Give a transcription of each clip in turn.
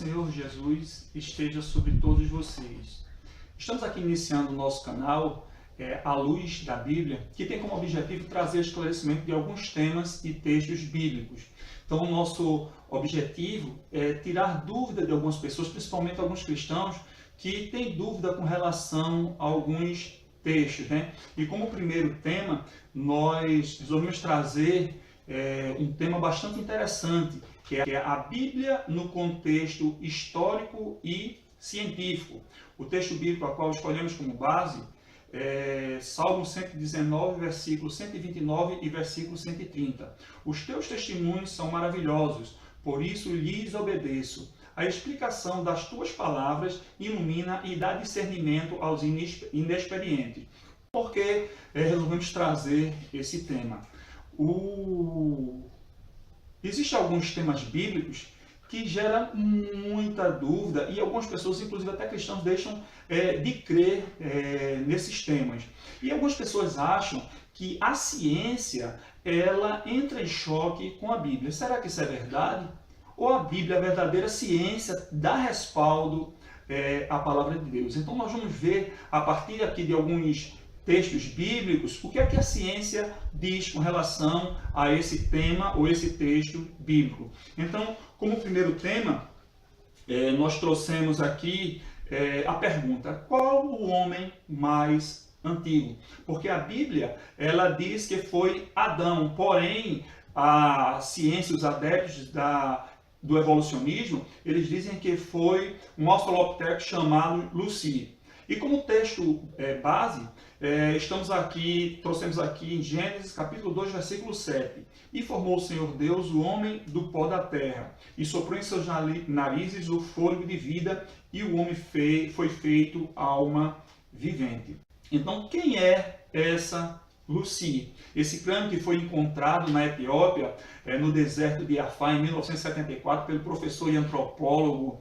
Senhor Jesus esteja sobre todos vocês. Estamos aqui iniciando o nosso canal, A Luz da Bíblia, que tem como objetivo trazer esclarecimento de alguns temas e textos bíblicos. Então, o nosso objetivo é tirar dúvida de algumas pessoas, principalmente alguns cristãos, que têm dúvida com relação a alguns textos, né? E como primeiro tema, nós vamos trazer um tema bastante interessante, que é a Bíblia no contexto histórico e científico. O texto bíblico a qual escolhemos como base é Salmo 119, versículo 129 e versículo 130. Os teus testemunhos são maravilhosos, por isso lhes obedeço. A explicação das tuas palavras ilumina e dá discernimento aos inexperientes. Por que resolvemos trazer esse tema? Existem alguns temas bíblicos que geram muita dúvida e algumas pessoas, inclusive até cristãos, deixam de crer nesses temas. E algumas pessoas acham que a ciência ela entra em choque com a Bíblia. Será que isso é verdade? Ou a Bíblia, a verdadeira ciência, dá respaldo à palavra de Deus? Então nós vamos ver, a partir aqui de alguns textos bíblicos, o que é que a ciência diz com relação a esse tema ou esse texto bíblico. Então, como primeiro tema, nós trouxemos aqui a pergunta: qual o homem mais antigo? Porque a Bíblia, ela diz que foi Adão, porém a ciência, os adeptos do evolucionismo, eles dizem que foi um australopiteco chamado Lucy. E como texto base, trouxemos aqui em Gênesis capítulo 2, versículo 7. E formou o Senhor Deus o homem do pó da terra, e soprou em seus narizes o fôlego de vida, e o homem foi feito alma vivente. Então, quem é essa Lucy? Esse crânio que foi encontrado na Etiópia, no deserto de Afar, em 1974, pelo professor e antropólogo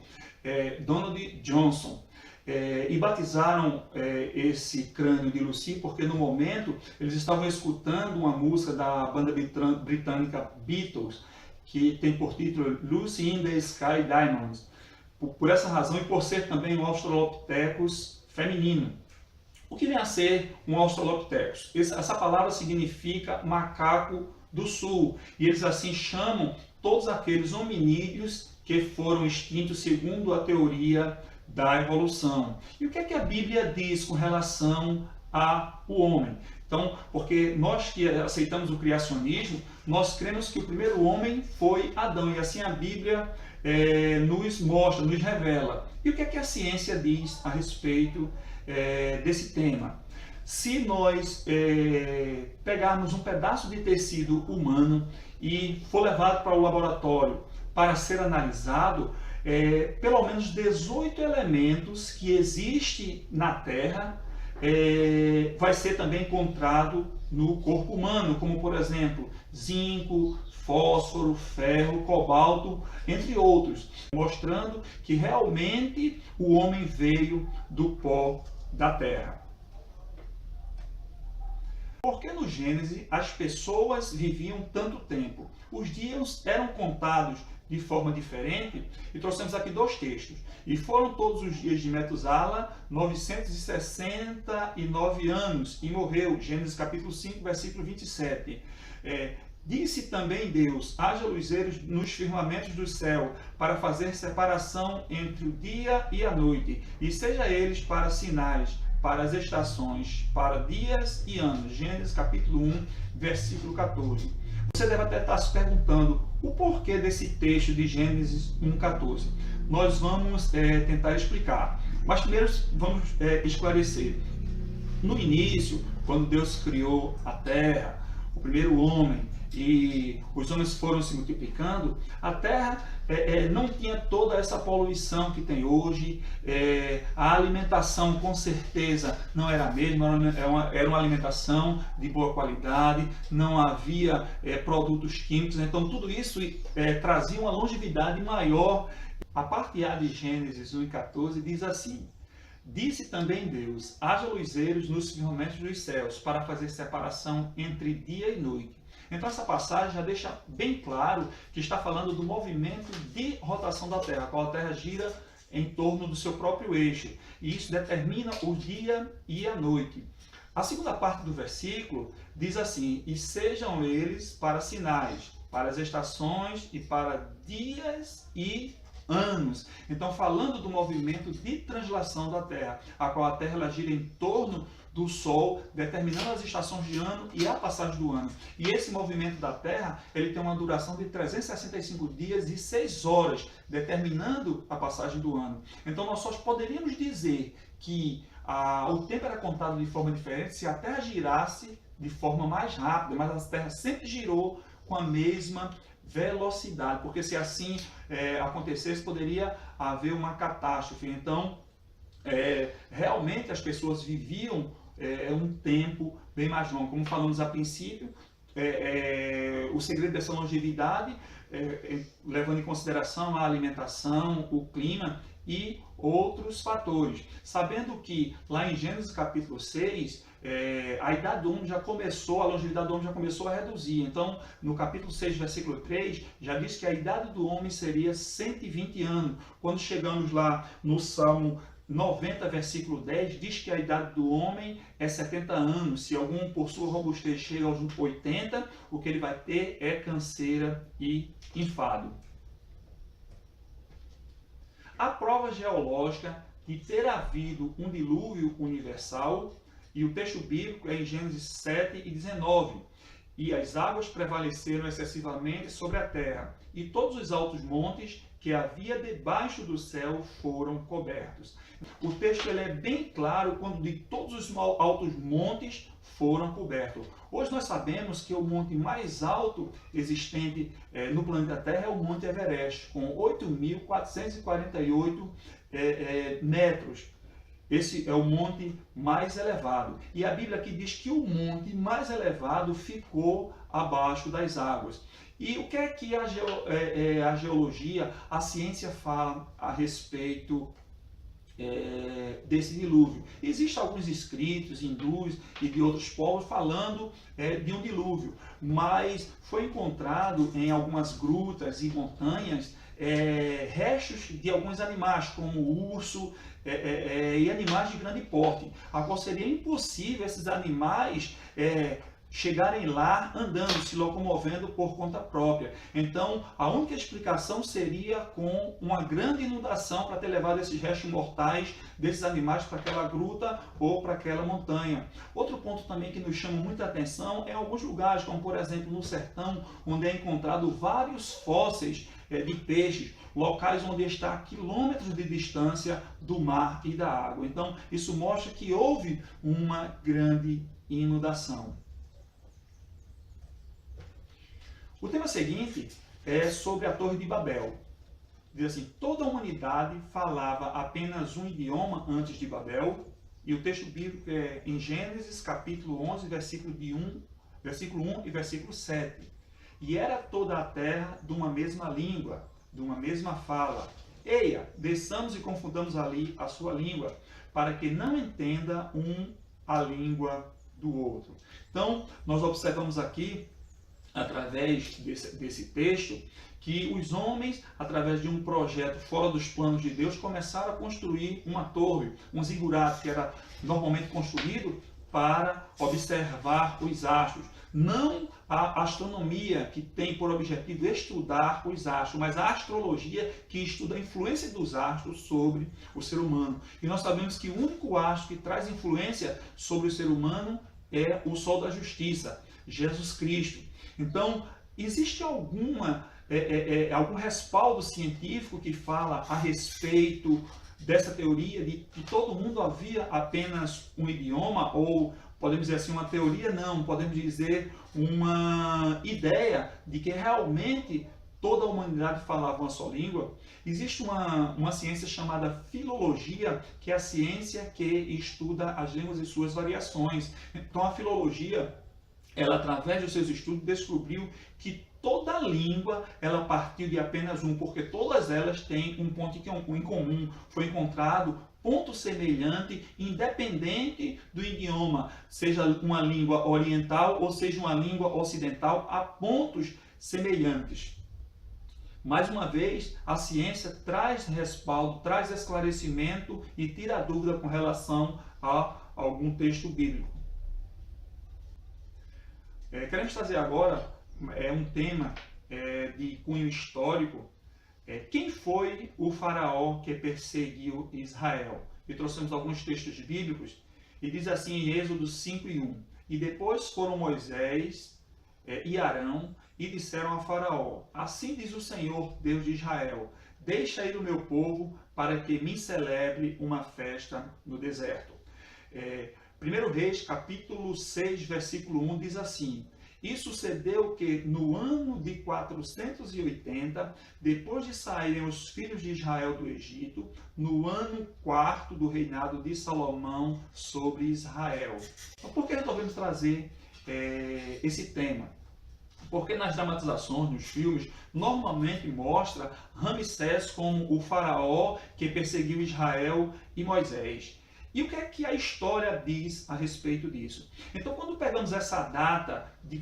Donald Johnson. E batizaram esse crânio de Lucy porque no momento eles estavam escutando uma música da banda britânica Beatles, que tem por título Lucy in the Sky Diamonds. Por essa razão e por ser também um Australopithecus feminino. O que vem a ser um Australopithecus? Essa palavra significa macaco do sul, e eles assim chamam todos aqueles hominídeos que foram extintos segundo a teoria da evolução. E o que é que a Bíblia diz com relação ao homem? Então, porque nós que aceitamos o criacionismo, nós cremos que o primeiro homem foi Adão, e assim a Bíblia nos mostra, nos revela. E o que é que a ciência diz a respeito desse tema? Se nós pegarmos um pedaço de tecido humano e for levado para o laboratório para ser analisado, pelo menos 18 elementos que existem na Terra vai ser também encontrado no corpo humano, como por exemplo, zinco, fósforo, ferro, cobalto, entre outros, mostrando que realmente o homem veio do pó da Terra. Porque no Gênesis as pessoas viviam tanto tempo? Os dias eram contados de forma diferente, e trouxemos aqui dois textos. E foram todos os dias de Metusala 969 anos, e morreu. Gênesis capítulo 5, versículo 27. Disse também Deus: haja luzeiros nos firmamentos do céu, para fazer separação entre o dia e a noite, e seja eles para sinais, para as estações, para dias e anos. Gênesis capítulo 1, versículo 14. Você deve até estar se perguntando o porquê desse texto de Gênesis 1,14. Nós vamos tentar explicar, mas primeiro vamos esclarecer. No início, quando Deus criou a terra, o primeiro homem, e os homens foram se multiplicando, a terra não tinha toda essa poluição que tem hoje, a alimentação com certeza não era a mesma, era uma alimentação de boa qualidade, não havia produtos químicos, então tudo isso trazia uma longevidade maior. A parte A de Gênesis 1,14 diz assim: disse também Deus: haja luzeiros nos firmamentos dos céus, para fazer separação entre dia e noite, Então essa passagem já deixa bem claro que está falando do movimento de rotação da Terra, a qual a Terra gira em torno do seu próprio eixo. E isso determina o dia e a noite. A segunda parte do versículo diz assim: e sejam eles para sinais, para as estações e para dias e anos. Então, falando do movimento de translação da Terra, a qual a Terra ela gira em torno do Sol, determinando as estações de ano e a passagem do ano. E esse movimento da Terra, ele tem uma duração de 365 dias e 6 horas, determinando a passagem do ano. Então, nós só poderíamos dizer que o tempo era contado de forma diferente se a Terra girasse de forma mais rápida, mas a Terra sempre girou com a mesma velocidade, porque se assim acontecesse, poderia haver uma catástrofe. Então, realmente as pessoas viviam um tempo bem mais longo. Como falamos a princípio, o segredo dessa longevidade, levando em consideração a alimentação, o clima e outros fatores. Sabendo que lá em Gênesis capítulo 6, a idade do homem já começou, a longevidade do homem já começou a reduzir. Então, no capítulo 6, versículo 3, já diz que a idade do homem seria 120 anos. Quando chegamos lá no Salmo 90, versículo 10, diz que a idade do homem é 70 anos. Se algum por sua robustez chega aos 80, o que ele vai ter é canseira e enfado. A prova geológica de ter havido um dilúvio universal, e o texto bíblico é em Gênesis 7 e 19. E as águas prevaleceram excessivamente sobre a terra, e todos os altos montes que havia debaixo do céu foram cobertos. O texto ele é bem claro quando de todos os altos montes foram cobertos. Hoje nós sabemos que o monte mais alto existente no planeta Terra é o Monte Everest, com 8.448 metros. Esse é o monte mais elevado. E a Bíblia aqui diz que o monte mais elevado ficou abaixo das águas. E o que é que a geologia, a ciência fala a respeito desse dilúvio? Existem alguns escritos hindus e de outros povos falando de um dilúvio, mas foi encontrado em algumas grutas e montanhas restos de alguns animais, como o urso e animais de grande porte, a qual seria impossível esses animais chegarem lá andando, se locomovendo por conta própria. Então, a única explicação seria com uma grande inundação para ter levado esses restos mortais desses animais para aquela gruta ou para aquela montanha. Outro ponto também que nos chama muita atenção é alguns lugares, como por exemplo no sertão, onde é encontrado vários fósseis de peixes, locais onde está a quilômetros de distância do mar e da água. Então, isso mostra que houve uma grande inundação. O tema seguinte é sobre a Torre de Babel. Diz assim: toda a humanidade falava apenas um idioma antes de Babel, e o texto bíblico é em Gênesis capítulo 11, versículo 1 e versículo 7. E era toda a terra de uma mesma língua, de uma mesma fala. Eia, desçamos e confundamos ali a sua língua, para que não entenda um a língua do outro. Então, nós observamos aqui, através desse texto, que os homens, através de um projeto fora dos planos de Deus, começaram a construir uma torre, um zigurato, que era normalmente construído para observar os astros. Não a astronomia, que tem por objetivo estudar os astros, mas a astrologia, que estuda a influência dos astros sobre o ser humano. E nós sabemos que o único astro que traz influência sobre o ser humano é o Sol da Justiça, Jesus Cristo. Então, existe algum respaldo científico que fala a respeito dessa teoria de que todo mundo havia apenas um idioma, ou podemos dizer assim, uma teoria? Não, podemos dizer uma ideia de que realmente toda a humanidade falava uma só língua. Existe uma ciência chamada filologia, que é a ciência que estuda as línguas e suas variações. Então, a filologia, ela, através dos seus estudos, descobriu que toda língua ela partiu de apenas um, porque todas elas têm um ponto em comum. Foi encontrado ponto semelhante, independente do idioma, seja uma língua oriental ou seja uma língua ocidental, há pontos semelhantes. Mais uma vez, a ciência traz respaldo, traz esclarecimento e tira a dúvida com relação a algum texto bíblico. Queremos trazer agora um tema de cunho histórico. Quem foi o faraó que perseguiu Israel? E trouxemos alguns textos bíblicos, e diz assim em Êxodo 5:1: E depois foram Moisés e Arão, e disseram a Faraó: Assim diz o Senhor, Deus de Israel, deixa ir o meu povo, para que me celebre uma festa no deserto. 1 Reis, capítulo 6, versículo 1, diz assim: E sucedeu que no ano de 480, depois de saírem os filhos de Israel do Egito, no ano 4º do reinado de Salomão sobre Israel. Então, por que resolvemos trazer esse tema? Porque nas dramatizações, nos filmes, normalmente mostra Ramsés como o faraó que perseguiu Israel e Moisés. E o que é que a história diz a respeito disso? Então, quando pegamos essa data de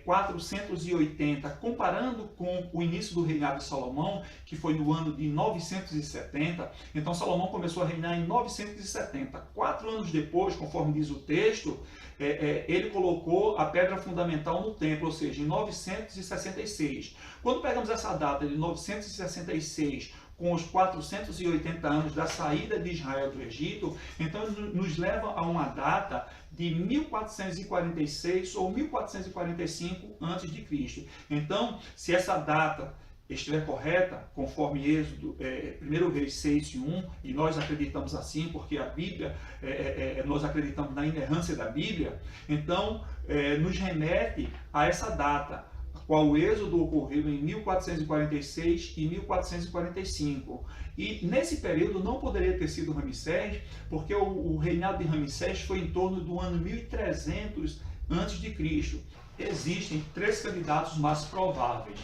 480, comparando com o início do reinado de Salomão, que foi no ano de 970, então Salomão começou a reinar em 970. 4 anos depois, conforme diz o texto, ele colocou a pedra fundamental no templo, ou seja, em 966. Quando pegamos essa data de 966, com os 480 anos da saída de Israel do Egito, então nos leva a uma data de 1446 ou 1445 a.C. Então, se essa data estiver correta, conforme Êxodo, 1 Reis 6:1, e nós acreditamos assim, porque a Bíblia, nós acreditamos na inerrância da Bíblia, então nos remete a essa data, qual o êxodo ocorreu em 1446 e 1445. E nesse período não poderia ter sido Ramsés, porque o reinado de Ramsés foi em torno do ano 1300 a.C. Existem 3 candidatos mais prováveis.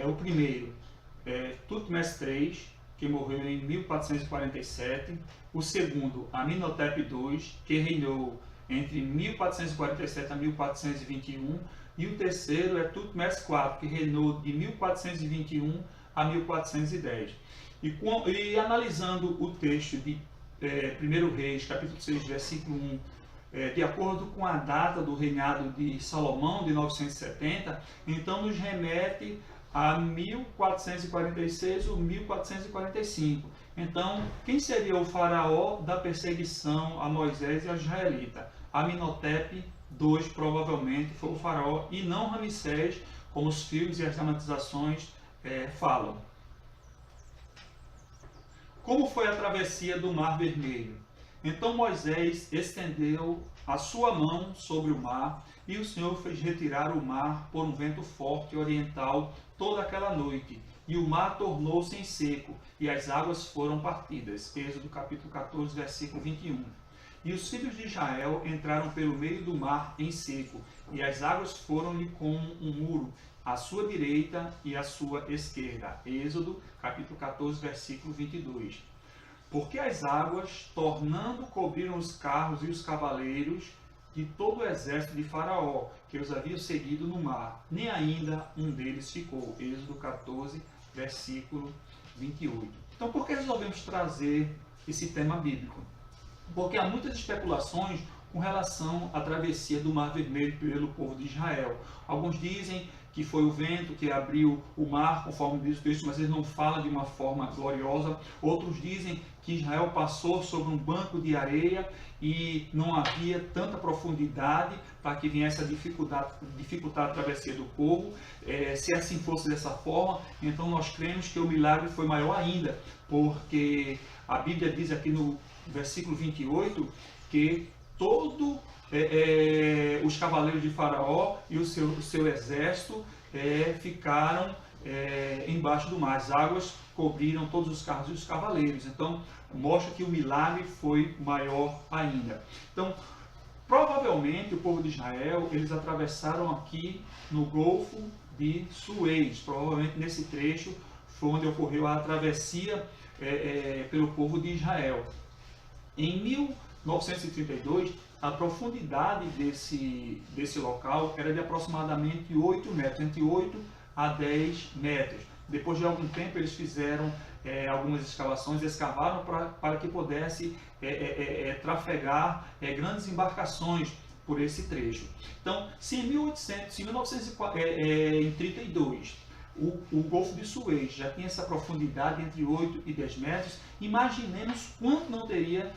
O primeiro é Tutmés III, que morreu em 1447. O segundo, Amenhotep II, que reinou entre 1447 a 1421. E o terceiro é Tutmés IV, que reinou de 1421 a 1410. E analisando o texto de 1 Reis, capítulo 6, versículo 1, de acordo com a data do reinado de Salomão, de 970, então nos remete a 1446 ou 1445. Então, quem seria o faraó da perseguição a Moisés e a israelita? Amenhotep II provavelmente foi o faraó e não Ramsés, como os filmes e as dramatizações falam. Como foi a travessia do Mar Vermelho? Então Moisés estendeu a sua mão sobre o mar, e o Senhor fez retirar o mar por um vento forte oriental toda aquela noite, e o mar tornou-se em seco, e as águas foram partidas. Êxodo capítulo 14, versículo 21. E os filhos de Israel entraram pelo meio do mar em seco, e as águas foram-lhe como um muro, à sua direita e à sua esquerda. Êxodo, capítulo 14, versículo 22. Porque as águas, tornando, cobriram os carros e os cavaleiros de todo o exército de Faraó, que os havia seguido no mar, nem ainda um deles ficou. Êxodo 14, versículo 28. Então, por que resolvemos trazer esse tema bíblico? Porque há muitas especulações com relação à travessia do Mar Vermelho pelo povo de Israel. Alguns dizem que foi o vento que abriu o mar, conforme diz o texto, mas eles não falam de uma forma gloriosa. Outros dizem que Israel passou sobre um banco de areia e não havia tanta profundidade para que viesse a dificultar a travessia do povo. Se assim fosse dessa forma, então nós cremos que o milagre foi maior ainda, porque a Bíblia diz aqui no versículo 28, que todos os cavaleiros de Faraó e o seu exército ficaram embaixo do mar. As águas cobriram todos os carros e os cavaleiros. Então, mostra que o milagre foi maior ainda. Então, provavelmente o povo de Israel, eles atravessaram aqui no Golfo de Suez. Provavelmente nesse trecho foi onde ocorreu a travessia pelo povo de Israel. Em 1932, a profundidade desse local era de aproximadamente 8 metros, entre 8 a 10 metros. Depois de algum tempo, eles fizeram algumas escavações, escavaram para que pudesse trafegar grandes embarcações por esse trecho. Então, se em 1932 o Golfo de Suez já tinha essa profundidade entre 8 e 10 metros, imaginemos quanto não teria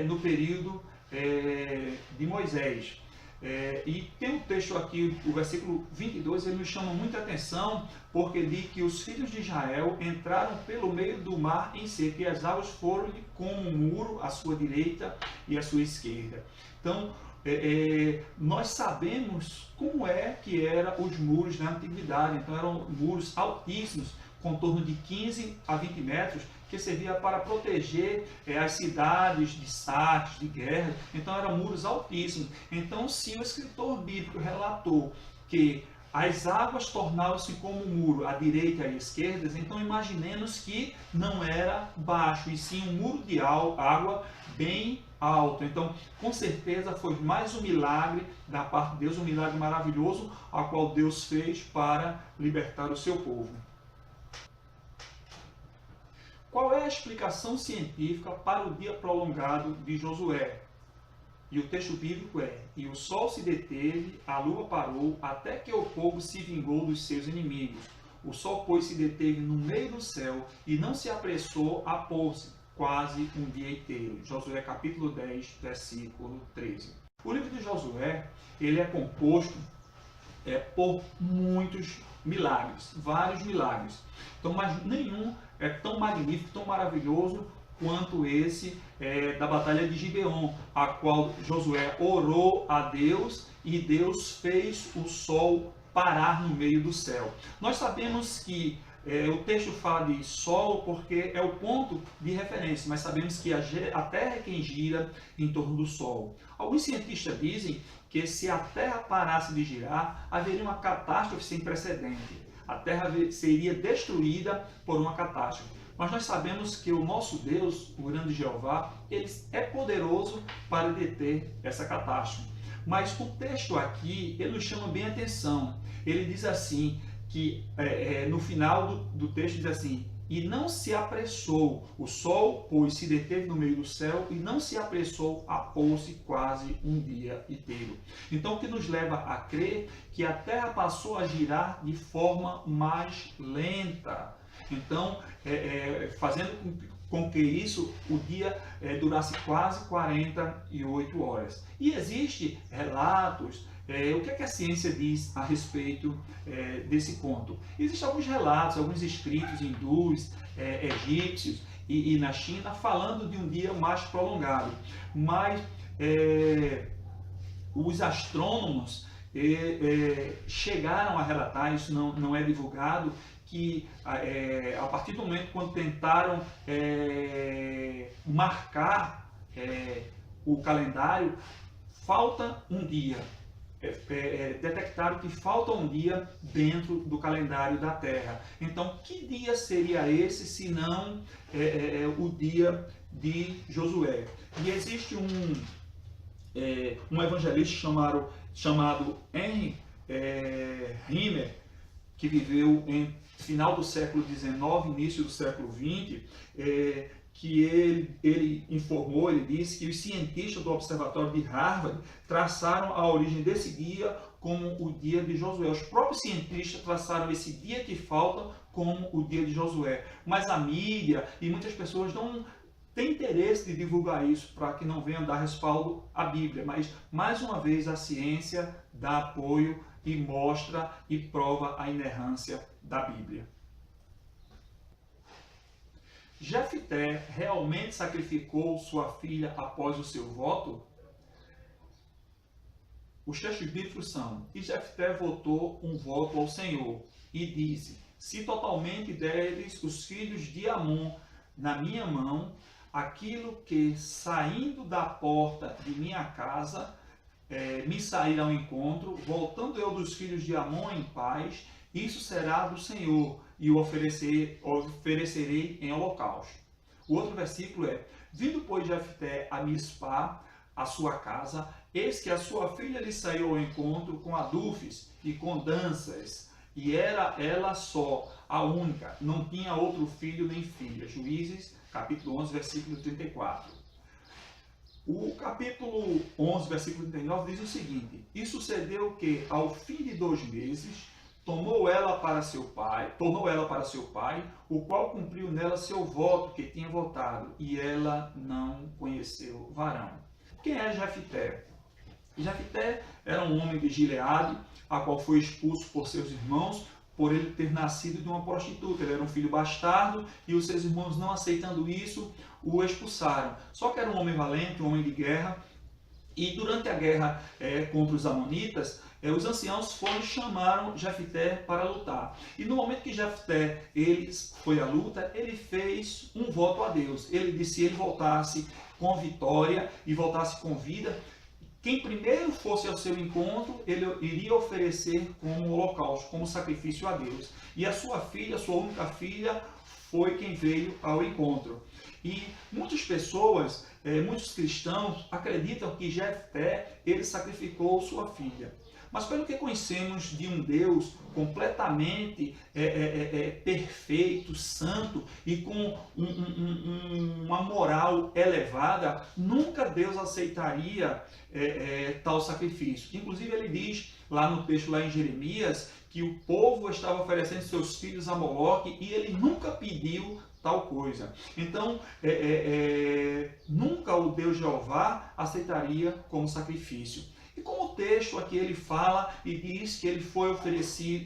no período de Moisés. E tem um texto aqui, o versículo 22, ele me chama muita atenção, porque diz que os filhos de Israel entraram pelo meio do mar em seco, e as águas foram-lhe como um muro à sua direita e à sua esquerda. Então, nós sabemos como que eram os muros na antiguidade. Então, eram muros altíssimos, com torno de 15 a 20 metros, que servia para proteger as cidades de saques, de guerra. Então, eram muros altíssimos. Então, se o escritor bíblico relatou que as águas tornavam-se como um muro à direita e à esquerda, então imaginemos que não era baixo, e sim um muro de água bem alto. Então, com certeza, foi mais um milagre da parte de Deus, um milagre maravilhoso, a qual Deus fez para libertar o seu povo. Qual é a explicação científica para o dia prolongado de Josué? E o texto bíblico é: e o sol se deteve, a lua parou, até que o povo se vingou dos seus inimigos. O sol, pois, se deteve no meio do céu e não se apressou a pôr-se, quase um dia inteiro. Josué capítulo 10, versículo 13. O livro de Josué, ele é composto por muitos milagres, vários milagres. Então, mas nenhum é tão magnífico, tão maravilhoso quanto esse da batalha de Gibeon, a qual Josué orou a Deus e Deus fez o sol parar no meio do céu. Nós sabemos que o texto fala de sol porque é o ponto de referência, mas sabemos que a Terra é quem gira em torno do Sol. Alguns cientistas dizem que se a Terra parasse de girar, haveria uma catástrofe sem precedente. A Terra seria destruída por uma catástrofe. Mas nós sabemos que o nosso Deus, o grande Jeová, ele é poderoso para deter essa catástrofe. Mas o texto aqui, ele nos chama bem a atenção. Ele diz assim, que no final do texto diz assim: e não se apressou o sol, pois se deteve no meio do céu, e não se apressou a pôr-se quase um dia inteiro. Então, o que nos leva a crer que a Terra passou a girar de forma mais lenta. Então, fazendo com que isso, o dia durasse quase 48 horas. E existem relatos, o que a ciência diz a respeito desse ponto? Existem alguns relatos, alguns escritos hindus, egípcios e na China, falando de um dia mais prolongado. Mas os astrônomos chegaram a relatar, isso não é divulgado, que a partir do momento quando tentaram marcar o calendário, falta um dia. Detectaram que falta um dia dentro do calendário da Terra. Então, que dia seria esse, se não o dia de Josué? E existe um evangelista chamado Henry Rimmer, que viveu em final do século XIX, início do século XX, que ele informou, ele disse que os cientistas do Observatório de Harvard traçaram a origem desse dia como o dia de Josué. Os próprios cientistas traçaram esse dia que falta como o dia de Josué. Mas a mídia e muitas pessoas não têm interesse de divulgar isso para que não venham dar respaldo à Bíblia. Mas, mais uma vez, a ciência dá apoio e mostra e prova a inerrância da Bíblia. Jefté realmente sacrificou sua filha após o seu voto? Os textos bíblicos são: e Jefté votou um voto ao Senhor e disse: se totalmente deres os filhos de Amon na minha mão, aquilo que saindo da porta de minha casa me sair ao encontro, voltando eu dos filhos de Amon em paz, isso será do Senhor, e o oferecerei em holocausto. O outro versículo é: Vindo, pois, Jefté a Mispá, a sua casa, eis que a sua filha lhe saiu ao encontro com adufes e com danças, e era ela só, a única, não tinha outro filho nem filha. Juízes, capítulo 11, versículo 34. O capítulo 11, versículo 39 diz o seguinte: E sucedeu que, ao fim de 2 meses, tornou ela para seu pai, o qual cumpriu nela seu voto que tinha votado, e ela não conheceu varão. Quem é Jefté? Jefté era um homem de Gileade, a qual foi expulso por seus irmãos, por ele ter nascido de uma prostituta. Ele era um filho bastardo e os seus irmãos, não aceitando isso, o expulsaram. Só que era um homem valente, um homem de guerra, e durante a guerra contra os amonitas, os anciãos foram e chamaram Jefté para lutar. E no momento que Jefté foi à luta, ele fez um voto a Deus. Ele disse: se ele voltasse com vitória e voltasse com vida, quem primeiro fosse ao seu encontro, ele iria oferecer como holocausto, como sacrifício a Deus. E a sua filha, sua única filha, foi quem veio ao encontro. E muitas pessoas, muitos cristãos, acreditam que Jefté, ele sacrificou sua filha. Mas pelo que conhecemos de um Deus completamente perfeito, santo e com uma moral elevada, nunca Deus aceitaria tal sacrifício. Inclusive ele diz lá no texto, lá em Jeremias, que o povo estava oferecendo seus filhos a Moloque e ele nunca pediu tal coisa. Então, nunca o Deus Jeová aceitaria como sacrifício. E como o texto aqui ele fala e diz que ele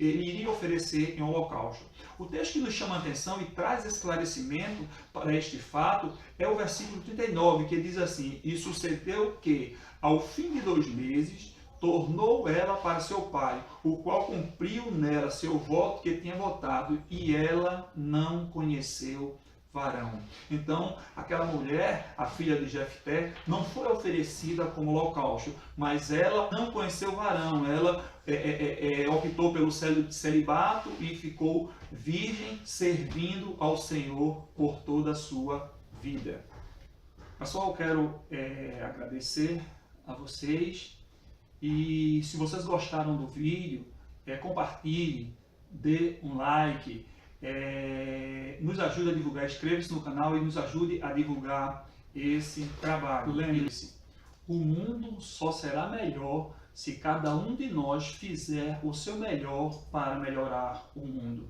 iria oferecer em holocausto. O texto que nos chama a atenção e traz esclarecimento para este fato é o versículo 39, que diz assim: E sucedeu que, ao fim de 2 meses, tornou ela para seu pai, o qual cumpriu nela seu voto que tinha votado, e ela não conheceu varão. Então, aquela mulher, a filha de Jefté, não foi oferecida como holocausto, mas ela não conheceu varão. Ela optou pelo celibato e ficou virgem, servindo ao Senhor por toda a sua vida. Pessoal, eu quero agradecer a vocês, e se vocês gostaram do vídeo, compartilhe, dê um like, nos ajude a divulgar, inscreva-se no canal e nos ajude a divulgar esse trabalho. Lembre-se, o mundo só será melhor se cada um de nós fizer o seu melhor para melhorar o mundo.